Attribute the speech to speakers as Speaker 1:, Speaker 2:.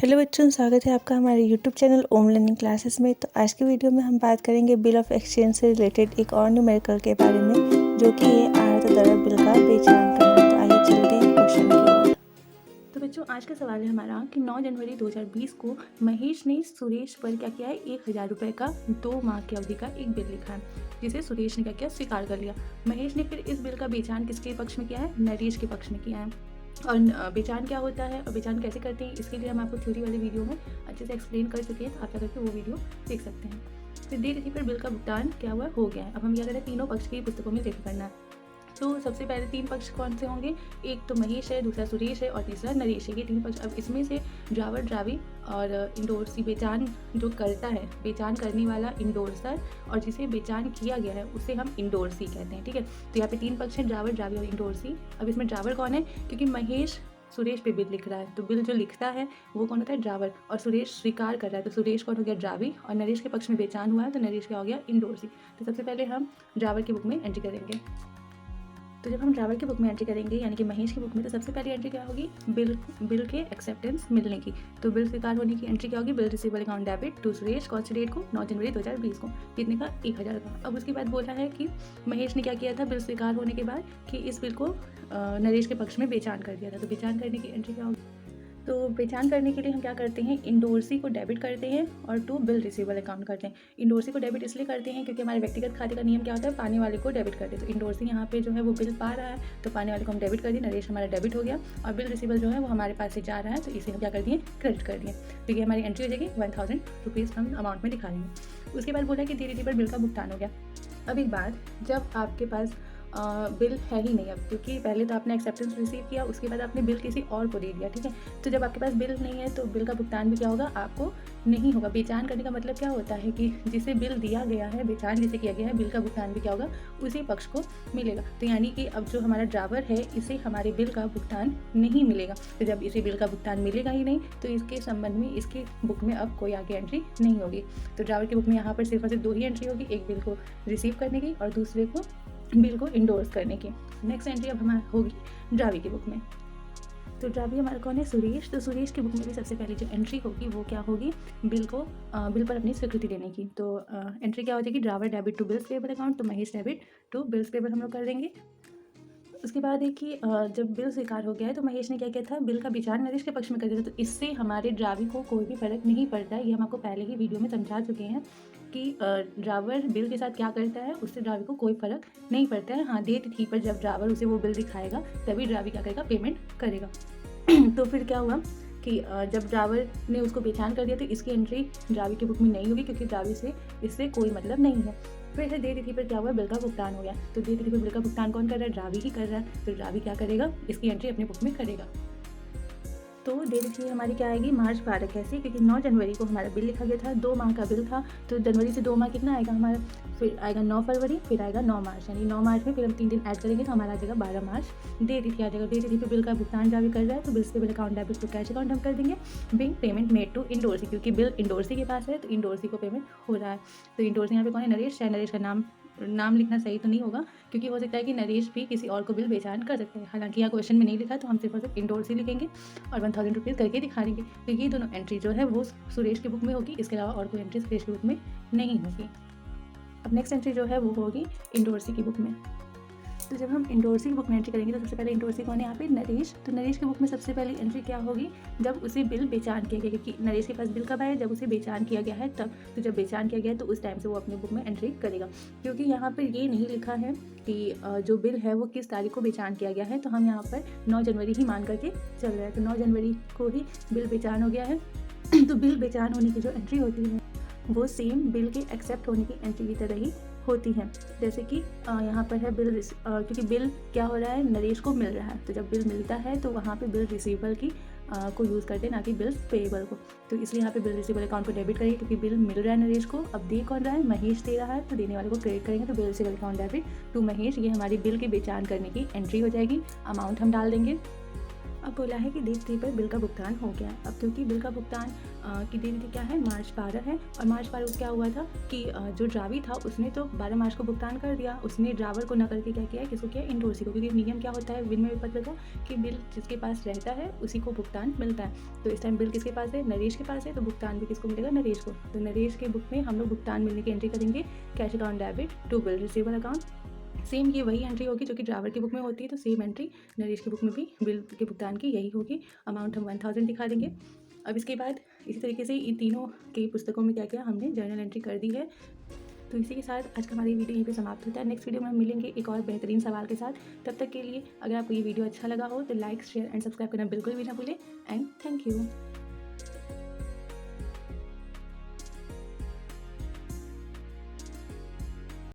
Speaker 1: Hello बच्चों, स्वागत है आपका हमारे यूट्यूब चैनल ओम लर्निंग क्लासेस में। तो आज की वीडियो में हम बात करेंगे बिल ऑफ एक्सचेंज से रिलेटेड एक और न्यूमेरिकल के बारे में, जो कि ये आयात दर बिल का बेचान करना। तो आइए चलते हैं क्वेश्चन की ओर।
Speaker 2: तो बच्चों, आज का सवाल है हमारा कि 9 जनवरी 2020 को महेश ने सुरेश पर क्या किया है, 1000 रुपये का 2 माह की अवधि का एक बिल लिखा है, जिसे सुरेश ने क्या किया, स्वीकार कर लिया। महेश ने फिर इस बिल का बेचान किसके पक्ष में किया है, नरेश के पक्ष में किया है। और बेचान क्या होता है और बेचान कैसे करते हैं, इसके लिए हम आपको थ्योरी वाले वीडियो में अच्छे से एक्सप्लेन कर चुके हैं, तो आप जाकर के वो वीडियो देख सकते हैं। फिर दे रही फिर बिल का भुगतान क्या हुआ, हो गया है। अब हम क्या करें, तीनों पक्ष की पुस्तकों में जिक्र करना है। तो सबसे पहले 3 पक्ष कौन से होंगे, एक तो महेश है, दूसरा सुरेश है और तीसरा नरेश है। ये 3 पक्ष। अब इसमें से ड्रावर ड्रावी और इंडोर्सी, बेचान जो करता है, बेचान करने वाला इंडोर्सर, और जिसे बेचान किया गया है उसे हम इंडोर्सी कहते हैं। ठीक है, तो यहाँ पे 3 पक्ष हैं, ड्रावर ड्रावी और इंडोर्सी। अब इसमें ड्रावर कौन है, क्योंकि महेश सुरेश पे बिल लिख रहा है, तो बिल जो लिखता है वो कौन होता है, ड्रावर, और सुरेश स्वीकार कर रहा है, तो सुरेश कौन हो गया, ड्रावी, और नरेश के पक्ष में बेचान हुआ है तो नरेश क्या हो गया, इंडोर्सी। तो सबसे पहले हम ड्रावर की बुक में एंट्री करेंगे। तो जब हम ड्रावर की बुक में एंट्री करेंगे, यानी कि महेश की बुक में, तो सबसे पहली एंट्री क्या होगी, बिल के एक्सेप्टेंस मिलने की। तो बिल स्वीकार होने की एंट्री क्या होगी, bill receivable account debit to Suresh, कौन सी डेट को, 9 जनवरी 2020 को, कितने का, 1000 का। अब उसके बाद बोला है कि महेश ने क्या किया था, बिल स्वीकार होने के बाद, कि इस बिल को नरेश के पक्ष में बेचान कर दिया था। तो बेचान करने की एंट्री क्या होगी, तो बेचान करने के लिए हम क्या करते हैं, इंडोर्सी को डेबिट करते हैं और टू बिल रिसीवेबल अकाउंट करते हैं। इंडोर्सी को डेबिट इसलिए करते हैं क्योंकि हमारे व्यक्तिगत खाते का नियम क्या होता है, पाने वाले को डेबिट करते हैं। तो इंडोर्सी यहाँ पे जो है वो बिल पा रहा है, तो पाने वाले को हम डेबिट कर दिए, नरेश हमारा डेबिट हो गया, और बिल रिसीवेबल जो है वो हमारे पास से जा रहा है, तो इसे हम क्या कर दिए, क्रेडिट कर दिए। तो ये हमारी एंट्री हो जाएगी, 1000 रुपीज़ हम अमाउंट में दिखा देंगे। उसके बाद बोला कि धीरे धीरे पर बिल का भुगतान हो गया। अब एक बात, जब आपके पास बिल है ही नहीं अब, क्योंकि पहले तो आपने एक्सेप्टेंस रिसीव किया, उसके बाद आपने बिल किसी और को दे दिया। ठीक है, तो जब आपके पास बिल नहीं है तो बिल का भुगतान भी क्या होगा, आपको नहीं होगा। बेचान करने का मतलब क्या होता है कि जिसे बिल दिया गया है, बेचान जिसे किया गया है, बिल का भुगतान भी क्या होगा, उसी पक्ष को मिलेगा। तो यानी कि अब जो हमारा ड्रावर है, इसे हमारे बिल का भुगतान नहीं मिलेगा। तो जब इसे बिल का भुगतान मिलेगा ही नहीं, तो इसके संबंध में इसकी बुक में अब कोई आगे एंट्री नहीं होगी। तो ड्रावर की बुक में यहाँ पर सिर्फ और सिर्फ 2 ही एंट्री होगी, एक बिल को रिसीव करने की और दूसरे को बिल को इंडोर्स करने की। नेक्स्ट एंट्री अब हमारी होगी ड्रावी की बुक में। तो ड्रावी हमारा कौन है, सुरेश। तो सुरेश की बुक में भी सबसे पहली जो एंट्री होगी वो क्या होगी, बिल पर अपनी स्वीकृति देने की। तो एंट्री क्या हो जाएगी, drawer debit to bills payable account, तो Mahesh debit to bills payable हम लोग कर देंगे। उसके बाद है कि जब बिल स्वीकार हो गया है तो महेश ने क्या किया था, बिल का बेचान नरेश के पक्ष में कर दिया था। तो इससे हमारे ड्रावी को कोई भी फर्क नहीं पड़ता है। ये हम आपको पहले ही वीडियो में समझा चुके हैं कि ड्रावर बिल के साथ क्या करता है, उससे ड्रावी को कोई फर्क नहीं पड़ता है। हाँ, डेट थी पर जब ड्रावर उसे वो बिल दिखाएगा तभी ड्रावी क्या करेगा, पेमेंट करेगा। तो फिर क्या हुआ कि जब ड्रावर ने उसको बेचान कर दिया तो इसकी एंट्री ड्रावी की बुक में नहीं होगी, क्योंकि ड्रावी से इससे कोई मतलब नहीं है। फिर से दे तिथि पर क्या हुआ, बिल का भुगतान हो गया। तो दे तिथि पर बिल का भुगतान कौन कर रहा है, ड्रावी ही कर रहा है। तो ड्रावी क्या करेगा, इसकी एंट्री अपनी बुक में करेगा। तो दे तिथि हमारी क्या आएगी, मार्च 12। कैसे, क्योंकि 9 जनवरी को हमारा बिल लिखा गया था, 2 माह का बिल था। तो जनवरी से 2 माह कितना आएगा हमारा, फिर आएगा 9 फरवरी, फिर आएगा 9 मार्च, यानी 9 मार्च में फिर हम 3 दिन ऐड करेंगे तो हमारा आ जाएगा 12 मार्च। दे तिथि आ जाएगा, दे तिथि पे बिल का भुगतान ड्रावी कर रहा है, तो bills payable account debit to cash account हम कर देंगे। Bill payment made to endorsee, क्योंकि बिल इंडोर्सी के पास है तो इंडोर्सी को पेमेंट हो रहा है। तो इंडोर्सी यहाँ पे कौन है, नरेश। चाहे नरेश का नाम लिखना सही तो नहीं होगा, क्योंकि हो सकता है कि नरेश भी किसी और को बिल बेचान कर सकते हैं। हालांकि यहाँ क्वेश्चन में नहीं लिखा, तो हम सिर्फ और सिर्फ इंडोर्स ही लिखेंगे और 1000 रुपीज़ करके दिखा देंगे। तो ये दोनों एंट्री जो है वो सुरेश की बुक में होगी, इसके अलावा और कोई एंट्री सुरेश की बुक में नहीं होगी। अब नेक्स्ट एंट्री जो है वो होगी इंडोर्सी की बुक में। तो जब हम इंडोर्सी की बुक में एंट्री करेंगे तो सबसे पहले इंडोर्सी कौन है, यहाँ पे नरेश। तो नरेश की बुक में सबसे पहली एंट्री क्या होगी, जब उसे बिल बेचान किया गया, क्योंकि नरेश के पास बिल कब आया, जब उसे बेचान किया गया है तब। तो जब बेचान किया गया है तो उस टाइम से वो अपने बुक में एंट्री करेगा। क्योंकि यहाँ पर ये नहीं लिखा है कि जो बिल है वो किस तारीख को बेचान किया गया है, तो हम यहाँ पर 9 जनवरी ही मान करके चल रहे हैं। तो 9 जनवरी को ही बिल बेचान हो गया है। तो बिल बेचान होने की जो एंट्री होती है वो सेम बिल के एक्सेप्ट होने की एंट्री की तरह ही होती हैं। जैसे कि यहाँ पर है बिल, क्योंकि बिल क्या हो रहा है, नरेश को मिल रहा है। तो जब बिल मिलता है तो वहाँ पे बिल रिसीवेबल की को यूज़ करते हैं, ना कि बिल पेएबल को। तो इसलिए यहाँ पे बिल रिसीवेबल अकाउंट को डेबिट करेंगे, क्योंकि बिल मिल रहा है नरेश को। अब दे कौन रहा है, महेश दे रहा है, तो देने वाले को क्रेडिट करेंगे। तो bill receivable account debit to Mahesh, ये हमारी बिल के बेचान करने की एंट्री हो जाएगी। अमाउंट हम डाल देंगे अब बोला है कि डेट 3 पर बिल का भुगतान हो गया। अब क्योंकि बिल का भुगतान की डेट क्या है, मार्च 12 है, और मार्च 12 को क्या हुआ था कि जो ड्रावी था उसने तो 12 मार्च को भुगतान कर दिया। उसने ड्रावर को न करके क्या किया, किसको किया, इंडोर्सी को, क्योंकि नियम क्या होता है बिल में भी पता था कि बिल जिसके पास रहता है उसी को भुगतान मिलता है। तो इस टाइम बिल किसके पास है, नरेश के पास है, तो भुगतान भी किसको मिलेगा, नरेश को। तो नरेश के बुक में हम लोग भुगतान मिलने की एंट्री करेंगे, cash account debit to bill receivable account. Same ये वही एंट्री होगी जो कि ड्रावर की बुक में होती है, तो सेम एंट्री नरेश की बुक में भी बिल के भुगतान की यही होगी। अमाउंट हम 1000 दिखा देंगे। अब इसके बाद इसी तरीके से इन तीनों की पुस्तकों में क्या किया हमने, जर्नल एंट्री कर दी है। तो इसी के साथ आज का हमारी वीडियो यहीं पे समाप्त होता है। नेक्स्ट वीडियो में हम मिलेंगे एक और बेहतरीन सवाल के साथ। तब तक के लिए अगर आपको ये वीडियो अच्छा लगा हो तो लाइक, शेयर एंड सब्सक्राइब करना बिल्कुल भी ना भूलें। And thank you.